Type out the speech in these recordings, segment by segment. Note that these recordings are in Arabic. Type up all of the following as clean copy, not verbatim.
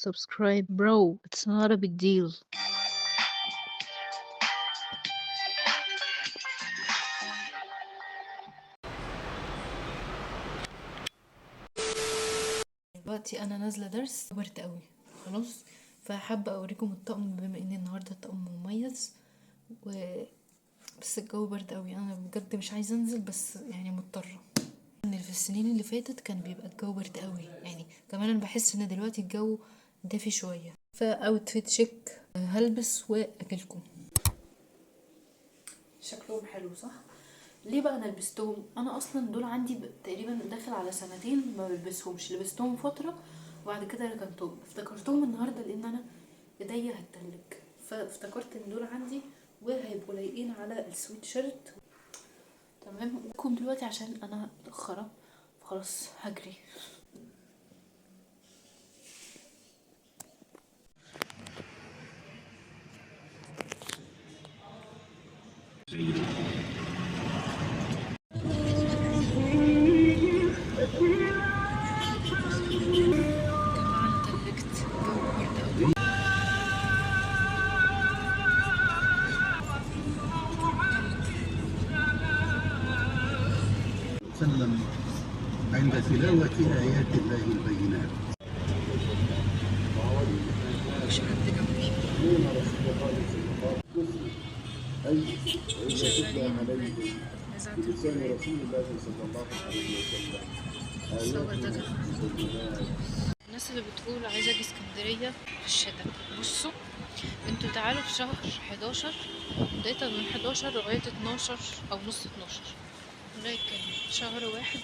subscribe, bro. It's not a big deal. دلوقتي انا نازله درس برد قوي خلاص. فحابه اوريكم الطقم بما ان النهارده الطقم مميز بس الجو برد قوي. انا بجد مش عايزه انزل بس يعني مضطره. ان في السنين اللي فاتت كان بيبقى الجو برد قوي، يعني كمان انا بحس ان دلوقتي الجو دافي شويه. فاوتفيت شيك هلبس واجيلكم. شكلهم حلو صح؟ ليه بقى انا لبستهم؟ انا اصلا دول عندي تقريبا داخل على سنتين ما بلبسهمش. لبستهم فتره وبعد كده ركنتهم. افتكرتهم النهارده لان انا ايديا هتتلج، فافتكرت ان دول عندي وهيبقوا لايقين على السويت شيرت. تمام. وكم دلوقتي عشان انا متاخره فخلاص هجري. جماعه انا تلجت، الجو برد قوي. وسلم عند تلاوة آيات الله البينات. مش حد جنبي شغالين نزعت بلسان رسول الله صلى الله عليه وسلم. الصور ده جماعة. الناس اللي بتقول عايزة اجي اسكندرية في الشتاء، بصوا انتوا تعالوا في شهر 11، بداية من 11 لغاية 12 او نص 12، لكن شهر واحد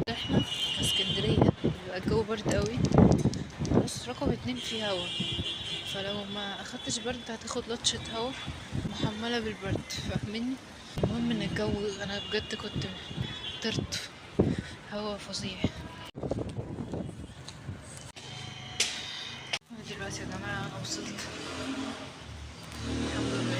احنا كاسكندرية بيبقى الجو برد قوي. بص رقم 2 فيه هوا، فلو ما اخدتش برد هتاخد لطشة هوا محملة بالبرد، فاهميني؟ المهم ان الجو انا بجد كنت طرت، هوا فظيع. دلوقتي يا جماعة انا وصلت الحمد لله.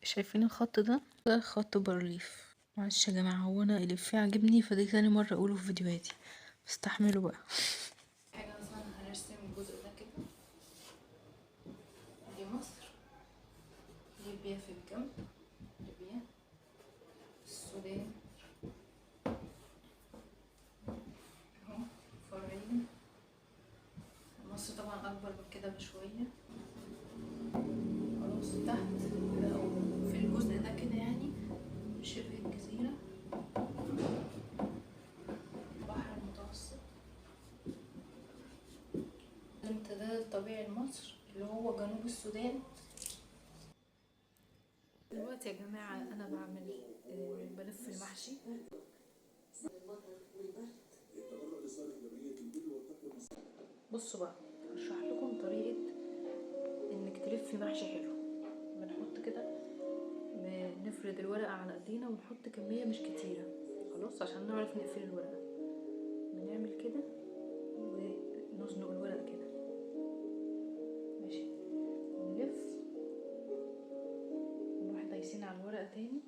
شايفين الخط ده خط بارليف. معلش يا جماعة، هو انا الإفيه عجبني فدي تاني مرة اقوله في فيديوهاتي، فاستحملوا بقى. حاجة مثلا هنرسم الجزء ده كده، دي مصر، ليبيا في الجنب، ليبيا، السودان اهو فرعين، مصر طبعا اكبر من كده بشوية. خلاص تحت او في الجزء ده كده يعني شبه الجزيرة، البحر المتوسط، الامتداد الطبيعي لمصر اللي هو جنوب السودان. دلوقتي يا جماعة أنا بعمل بلف المحشي. بصوا بقى هشرح لكم طريقة انك تلفي محشي حلو. بنحط كده، بنفرد الورقة على ايدينا ونحط كمية مش كتيرة خلاص عشان نعرف نقفل الورقة. بنعمل كده ونزنق الورقة كده ماشي، ونلف ونروح دايسين على الورقة تاني